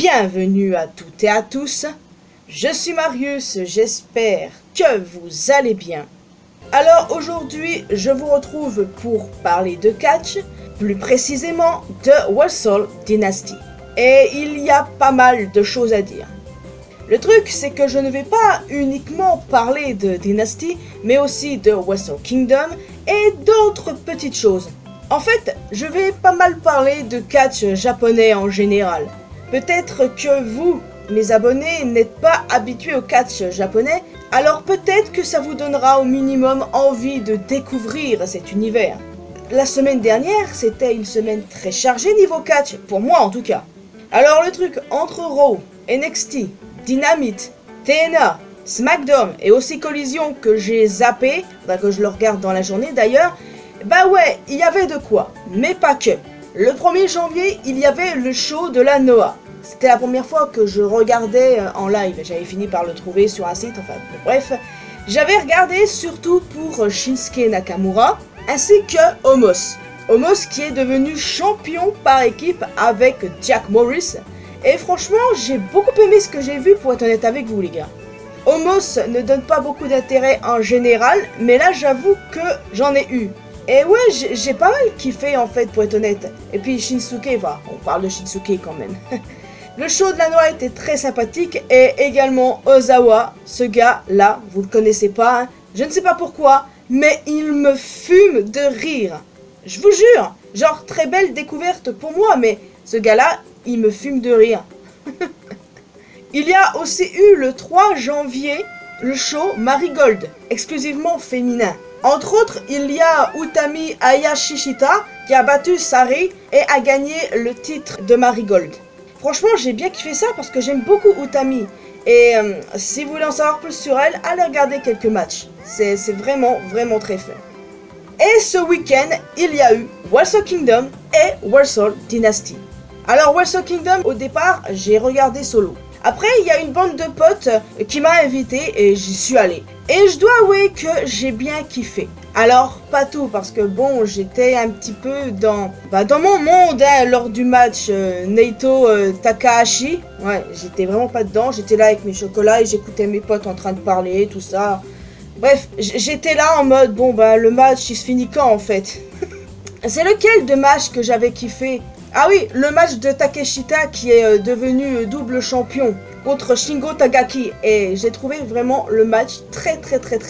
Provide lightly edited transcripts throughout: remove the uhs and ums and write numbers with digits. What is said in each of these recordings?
Bienvenue à toutes et à tous, je suis Marius, j'espère que vous allez bien. Alors aujourd'hui, je vous retrouve pour parler de catch, plus précisément de Wrestle Dynasty. Et il y a pas mal de choses à dire. Le truc, c'est que je ne vais pas uniquement parler de Dynasty, mais aussi de Wrestle Kingdom et d'autres petites choses. En fait, je vais pas mal parler de catch japonais en général. Peut-être que vous, mes abonnés, n'êtes pas habitués au catch japonais, alors peut-être que ça vous donnera au minimum envie de découvrir cet univers. La semaine dernière, c'était une semaine très chargée niveau catch, pour moi en tout cas. Alors le truc entre Raw, NXT, Dynamite, TNA, SmackDown et aussi Collision que j'ai zappé, que je le regarde dans la journée d'ailleurs, bah ouais, il y avait de quoi, mais pas que. Le 1er janvier, il y avait le show de la Noah. C'était la première fois que je regardais en live. J'avais fini par le trouver sur un site, enfin bref. J'avais regardé surtout pour Shinsuke Nakamura, ainsi que Omos. Omos qui est devenu champion par équipe avec Jack Morris. Et franchement, j'ai beaucoup aimé ce que j'ai vu pour être honnête avec vous les gars. Omos ne donne pas beaucoup d'intérêt en général, mais là j'avoue que j'en ai eu. Et ouais, j'ai pas mal kiffé en fait pour être honnête. Et puis Shinsuke, on parle de Shinsuke quand même. Le show de la Noah était très sympathique et également Ozawa, ce gars là, vous le connaissez pas, hein. Je ne sais pas pourquoi, mais il me fume de rire. Je vous jure, genre très belle découverte pour moi, mais ce gars là, il me fume de rire. Il y a aussi eu le 3 janvier le show Marigold, exclusivement féminin. Entre autres, il y a Utami Hayashishita qui a battu Sari et a gagné le titre de Marigold. Franchement, j'ai bien kiffé ça parce que j'aime beaucoup Utami. Et si vous voulez en savoir plus sur elle, allez regarder quelques matchs. C'est vraiment très fun. Et ce week-end, il y a eu Wrestle Kingdom et Wrestle Dynasty. Alors Wrestle Kingdom, au départ, j'ai regardé solo. Après, il y a une bande de potes qui m'a invité et j'y suis allé. Et je dois avouer que j'ai bien kiffé. Alors, pas tout, parce que bon, j'étais un petit peu dans mon monde hein, lors du match Naito Takahashi. Ouais, j'étais vraiment pas dedans. J'étais là avec mes chocolats et j'écoutais mes potes en train de parler, tout ça. Bref, j'étais là en mode, bon le match il se finit quand en fait? C'est lequel de match que j'avais kiffé? Ah oui, le match de Takeshita qui est devenu double champion contre Shingo Takagi. Et j'ai trouvé vraiment le match très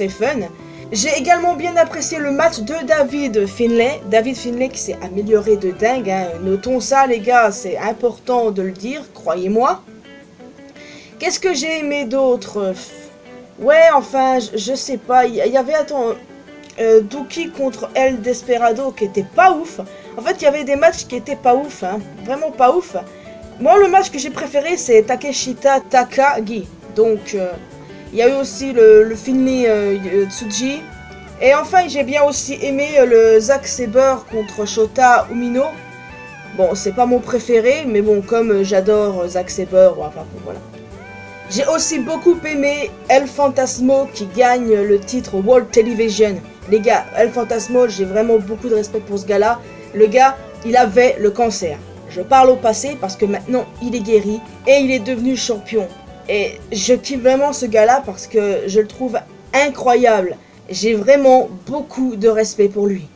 fun. J'ai également bien apprécié le match de David Finlay. David Finlay qui s'est amélioré de dingue. Hein. Notons ça les gars, c'est important de le dire, croyez-moi. Qu'est-ce que j'ai aimé d'autre? Ouais, enfin, je sais pas. Il y avait, Douki contre El Desperado qui était pas ouf. En fait, il y avait des matchs qui étaient pas ouf, hein. Vraiment pas ouf. Moi, le match que j'ai préféré, c'est Takeshita Takagi. Donc, il y a eu aussi le Finlay Tsuji. Et enfin, j'ai bien aussi aimé le Zack Sabre contre Shota Umino. Bon, c'est pas mon préféré, mais bon, comme j'adore Zack Sabre, enfin, voilà. J'ai aussi beaucoup aimé El Phantasmo qui gagne le titre World Television. Les gars, El Phantasmo, j'ai vraiment beaucoup de respect pour ce gars-là. Le gars, il avait le cancer. Je parle au passé parce que maintenant, il est guéri et il est devenu champion. Et je kiffe vraiment ce gars-là parce que je le trouve incroyable. J'ai vraiment beaucoup de respect pour lui.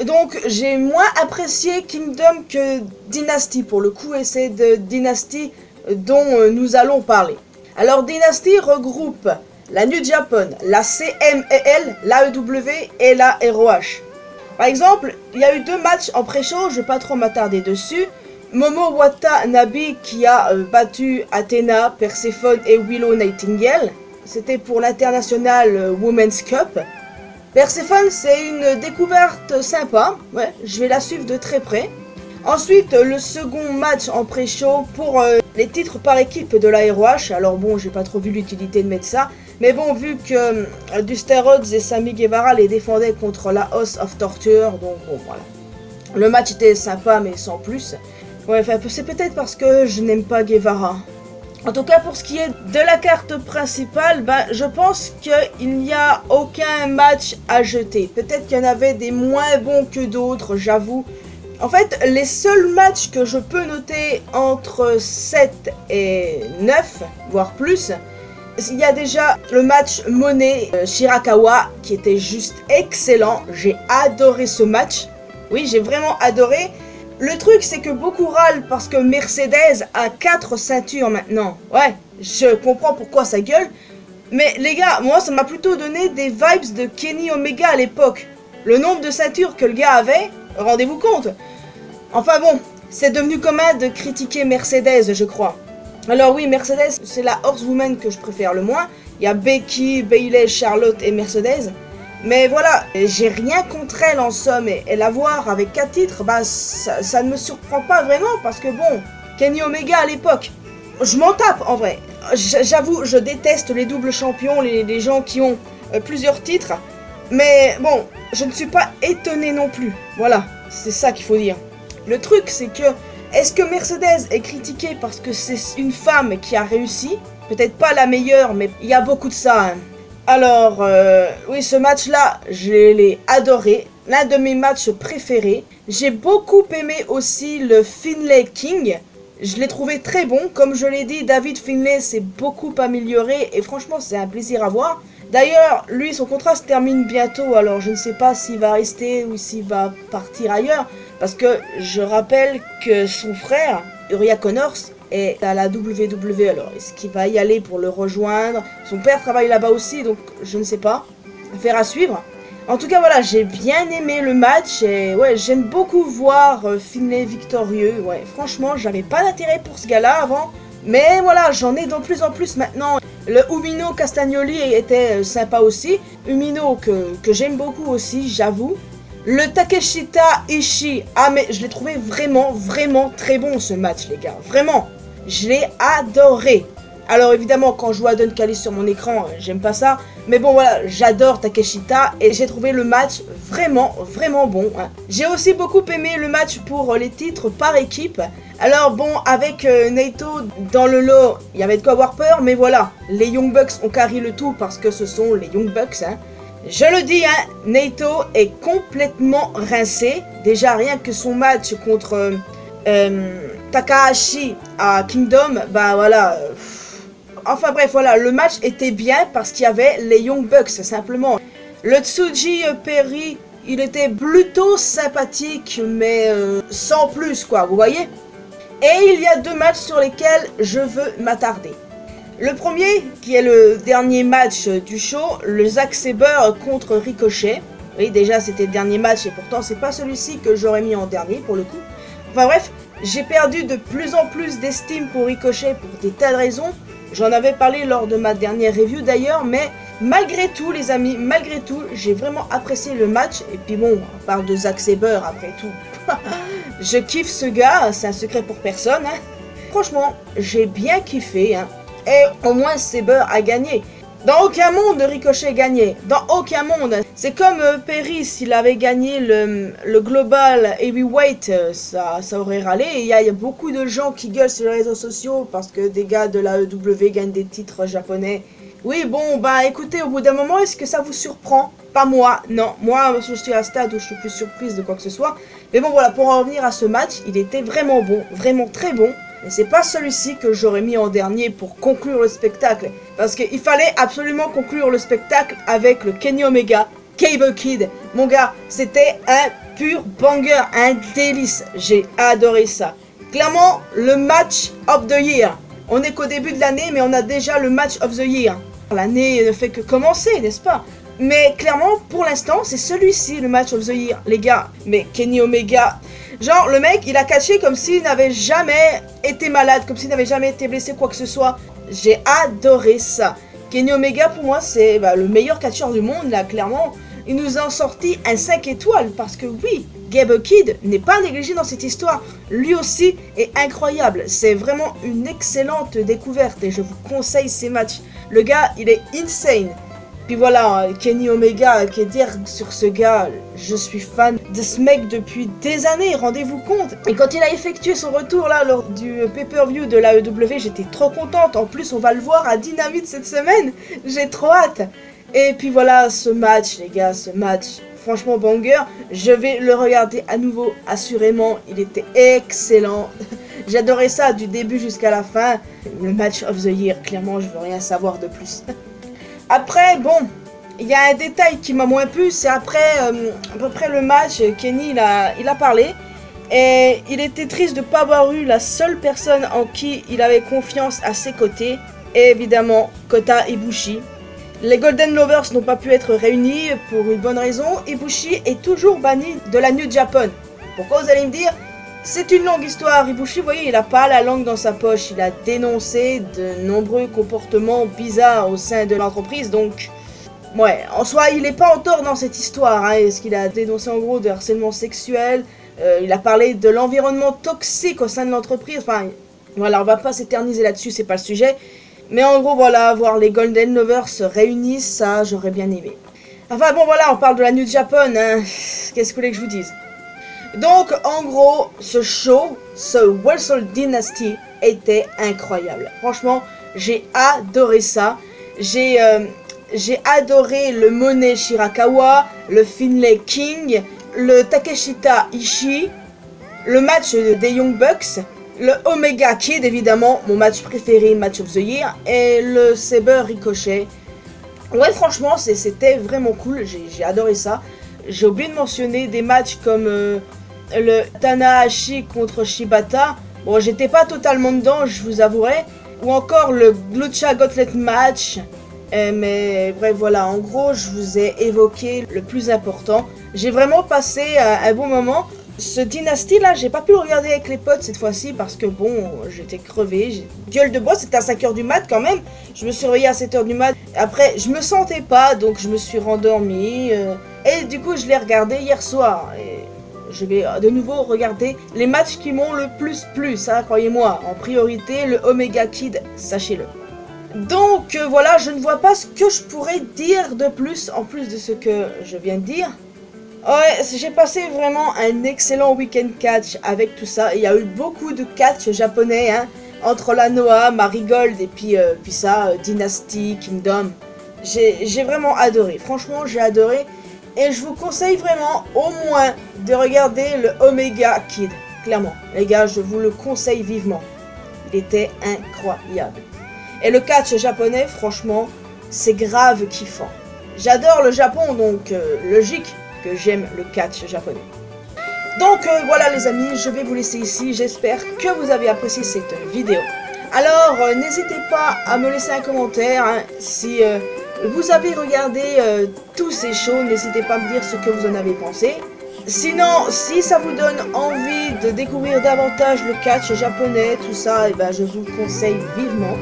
Donc, j'ai moins apprécié Kingdom que Dynasty pour le coup, et c'est de Dynasty dont nous allons parler. Alors, Dynasty regroupe la New Japan, la CMLL, l'AEW et la ROH. Par exemple, il y a eu 2 matchs en pré-show, je ne vais pas trop m'attarder dessus. Momo Watanabe qui a battu Athena, Persephone et Willow Nightingale. C'était pour l'International Women's Cup. Persephone, c'est une découverte sympa, ouais, je vais la suivre de très près. Ensuite, le second match en pré-show pour les titres par équipe de la ROH. Alors bon, j'ai pas trop vu l'utilité de mettre ça. Mais bon, vu que Dustin Rhodes et Sammy Guevara les défendaient contre la House of Torture, donc bon, voilà. Le match était sympa, mais sans plus. Ouais, enfin, c'est peut-être parce que je n'aime pas Guevara. En tout cas, pour ce qui est de la carte principale, je pense qu'il n'y a aucun match à jeter. Peut-être qu'il y en avait des moins bons que d'autres, j'avoue En fait, les seuls matchs que je peux noter entre 7 et 9, voire plus, il y a déjà le match Monet-Shirakawa qui était juste excellent. J'ai adoré ce match. Oui, j'ai vraiment adoré. Le truc, c'est que beaucoup râlent parce que Mercedes a 4 ceintures maintenant. Ouais, je comprends pourquoi ça gueule. Mais les gars, moi, ça m'a plutôt donné des vibes de Kenny Omega à l'époque. Le nombre de ceintures que le gars avait, rendez-vous compte. Enfin bon, c'est devenu commun de critiquer Mercedes, je crois. Alors oui, Mercedes, c'est la horsewoman que je préfère le moins. Il y a Becky, Bayley, Charlotte et Mercedes. Mais voilà, j'ai rien contre elle en somme. Et la voir avec 4 titres, bah ça ne me surprend pas vraiment. Parce que bon, Kenny Omega à l'époque, je m'en tape en vrai. J'avoue, je déteste les doubles champions, les gens qui ont plusieurs titres. Mais bon, je ne suis pas étonné non plus. Voilà, c'est ça qu'il faut dire. Le truc, c'est que, est-ce que Mercedes est critiquée parce que c'est une femme qui a réussi? Peut-être pas la meilleure, mais il y a beaucoup de ça. Hein. Alors, oui, ce match-là, je l'ai adoré. L'un de mes matchs préférés. J'ai beaucoup aimé aussi le Finlay King. Je l'ai trouvé très bon. Comme je l'ai dit, David Finlay s'est beaucoup amélioré. Et franchement, c'est un plaisir à voir. D'ailleurs, lui, son contrat se termine bientôt. Alors, je ne sais pas s'il va rester ou s'il va partir ailleurs. Parce que je rappelle que son frère, Uriah Connors, est à la WWE. Alors, est-ce qu'il va y aller pour le rejoindre? Son père travaille là-bas aussi, donc je ne sais pas. Affaire à suivre. En tout cas, voilà, j'ai bien aimé le match. Et ouais, j'aime beaucoup voir Finlay victorieux. Ouais, franchement, j'avais pas d'intérêt pour ce gars-là avant. Mais voilà, j'en ai de plus en plus maintenant. Le Umino Castagnoli était sympa aussi. Umino que j'aime beaucoup aussi, j'avoue. Le Takeshita Ishii, ah mais je l'ai trouvé vraiment très bon ce match les gars, vraiment, je l'ai adoré. Alors évidemment quand je vois Don Callis sur mon écran, j'aime pas ça, mais bon voilà, j'adore Takeshita et j'ai trouvé le match vraiment bon. Hein. J'ai aussi beaucoup aimé le match pour les titres par équipe. Alors bon, avec Naito dans le lot, il y avait de quoi avoir peur, mais voilà, les Young Bucks ont carré le tout parce que ce sont les Young Bucks, hein. Je le dis, hein, Naito est complètement rincé. Déjà, rien que son match contre Takahashi à Kingdom, bah voilà. Enfin bref, voilà, le match était bien parce qu'il y avait les Young Bucks, simplement. Le Tsuji Perry, il était plutôt sympathique, mais sans plus, quoi, vous voyez? Et il y a 2 matchs sur lesquels je veux m'attarder. Le premier, qui est le dernier match du show, le Zack Sabre contre Ricochet. Oui, déjà c'était le dernier match et pourtant c'est pas celui-ci que j'aurais mis en dernier pour le coup. Enfin bref, j'ai perdu de plus en plus d'estime pour Ricochet pour des tas de raisons. J'en avais parlé lors de ma dernière review d'ailleurs, mais malgré tout les amis, malgré tout, j'ai vraiment apprécié le match. Et puis bon, on parle de Zack Sabre après tout. Je kiffe ce gars, c'est un secret pour personne. Hein. Franchement, j'ai bien kiffé. Hein. Et au moins Sabre a gagné. Dans aucun monde Ricochet gagnait. Dans aucun monde. C'est comme Perry, s'il avait gagné le Global Heavyweight, ça aurait râlé. Et il y a beaucoup de gens qui gueulent sur les réseaux sociaux parce que des gars de la AEW gagnent des titres japonais. Oui, bon, bah écoutez, au bout d'un moment, est-ce que ça vous surprend? Pas moi, non. Moi, je suis à un stade où je suis plus surprise de quoi que ce soit. Mais bon, voilà, pour en revenir à ce match, il était vraiment bon, vraiment très bon. Et c'est pas celui-ci que j'aurais mis en dernier pour conclure le spectacle. Parce qu'il fallait absolument conclure le spectacle avec le Kenny Omega, Cable Kid. Mon gars, c'était un pur banger, un délice. J'ai adoré ça. Clairement, le match of the year. On n'est qu'au début de l'année, mais on a déjà le match of the year. L'année ne fait que commencer, n'est-ce pas? Mais clairement, pour l'instant, c'est celui-ci le match of the year, les gars. Mais Kenny Omega... Genre, le mec, il a catché comme s'il n'avait jamais été malade, comme s'il n'avait jamais été blessé, quoi que ce soit. J'ai adoré ça. Kenny Omega, pour moi, c'est le meilleur catcheur du monde, là, clairement. Il nous a sorti un 5 étoiles, parce que oui, Cable Kid n'est pas négligé dans cette histoire. Lui aussi est incroyable. C'est vraiment une excellente découverte, et je vous conseille ces matchs. Le gars, il est insane. Puis voilà, Kenny Omega, qu'est dire sur ce gars, je suis fan de ce mec depuis des années, rendez-vous compte. Et quand il a effectué son retour là, lors du pay-per-view de l'AEW, j'étais trop contente. En plus, on va le voir à Dynamite cette semaine, j'ai trop hâte. Et puis voilà, ce match, les gars, ce match, franchement banger. Je vais le regarder à nouveau, assurément. Il était excellent. J'adorais ça du début jusqu'à la fin. Le match of the year, clairement, je veux rien savoir de plus. Après, bon, il y a un détail qui m'a moins plu. C'est après, à peu près le match, Kenny, il a parlé. Et il était triste de ne pas avoir eu la seule personne en qui il avait confiance à ses côtés. Et évidemment, Kota Ibushi. Les Golden Lovers n'ont pas pu être réunis pour une bonne raison. Ibushi est toujours banni de la New Japan. Pourquoi, vous allez me dire? C'est une longue histoire. Ibushi, vous voyez, il n'a pas la langue dans sa poche. Il a dénoncé de nombreux comportements bizarres au sein de l'entreprise. Donc, ouais, en soi, il n'est pas en tort dans cette histoire. Hein. Ce qu'il a dénoncé en gros de harcèlement sexuel. Il a parlé de l'environnement toxique au sein de l'entreprise. Enfin, voilà, on va pas s'éterniser là-dessus, c'est pas le sujet. Mais en gros, voilà, voir les Golden Lovers se réunir, ça, j'aurais bien aimé. Enfin, bon, voilà, on parle de la New Japan, hein. Qu'est-ce que vous voulez que je vous dise? Donc, en gros, ce show, ce Wrestle Dynasty, était incroyable. Franchement, j'ai adoré ça. J'ai adoré le Monet Shirakawa, le Finlay King, le Takeshita Ishii, le match des Young Bucks, le Omega Kid évidemment, mon match préféré, match of the year, et le Saber Ricochet. Ouais, franchement, c'était vraiment cool, j'ai adoré ça. J'ai oublié de mentionner des matchs comme le Tanahashi contre Shibata. Bon, j'étais pas totalement dedans, je vous avouerai. Ou encore le Lucha Gauntlet match. Mais bref, voilà, en gros, je vous ai évoqué le plus important. J'ai vraiment passé un bon moment. Ce Dynasty là, j'ai pas pu le regarder avec les potes cette fois-ci parce que bon, j'étais crevé. Gueule de bois, c'était à 5 h du mat quand même. Je me suis réveillé à 7 h du mat. Après, je me sentais pas, donc je me suis rendormi. Et du coup, je l'ai regardé hier soir. Et je vais de nouveau regarder les matchs qui m'ont le plus plu, ça, croyez-moi. En priorité, le Omega Kid, sachez-le. Donc voilà, je ne vois pas ce que je pourrais dire de plus en plus de ce que je viens de dire. Ouais, j'ai passé vraiment un excellent week-end catch avec tout ça. Il y a eu beaucoup de catch japonais, hein, entre la Noah, Marigold et puis ça, Dynasty, Kingdom. J'ai vraiment adoré, franchement j'ai adoré. Et je vous conseille vraiment au moins de regarder le Omega Kid, clairement. Les gars, je vous le conseille vivement. Il était incroyable. Et le catch japonais, franchement, c'est grave kiffant. J'adore le Japon, donc logique que j'aime le catch japonais. Donc voilà les amis, je vais vous laisser ici. J'espère que vous avez apprécié cette vidéo. Alors, n'hésitez pas à me laisser un commentaire. Hein, si vous avez regardé tous ces shows, n'hésitez pas à me dire ce que vous en avez pensé. Sinon, si ça vous donne envie de découvrir davantage le catch japonais, tout ça, et ben, je vous le conseille vivement.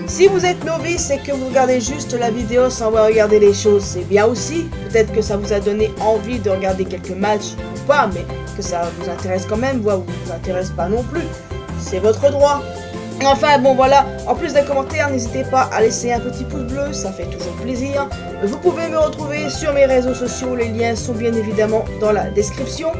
Si vous êtes novice et que vous regardez juste la vidéo sans avoir regardé les choses, c'est bien aussi. Peut-être que ça vous a donné envie de regarder quelques matchs ou pas, mais que ça vous intéresse quand même, voire vous intéresse pas non plus. C'est votre droit. Enfin bon voilà, en plus des commentaires, n'hésitez pas à laisser un petit pouce bleu, ça fait toujours plaisir. Vous pouvez me retrouver sur mes réseaux sociaux, les liens sont bien évidemment dans la description.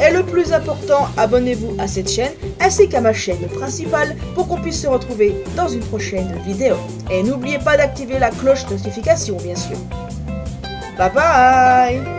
Et le plus important, abonnez-vous à cette chaîne ainsi qu'à ma chaîne principale pour qu'on puisse se retrouver dans une prochaine vidéo. Et n'oubliez pas d'activer la cloche de notification bien sûr. Bye bye.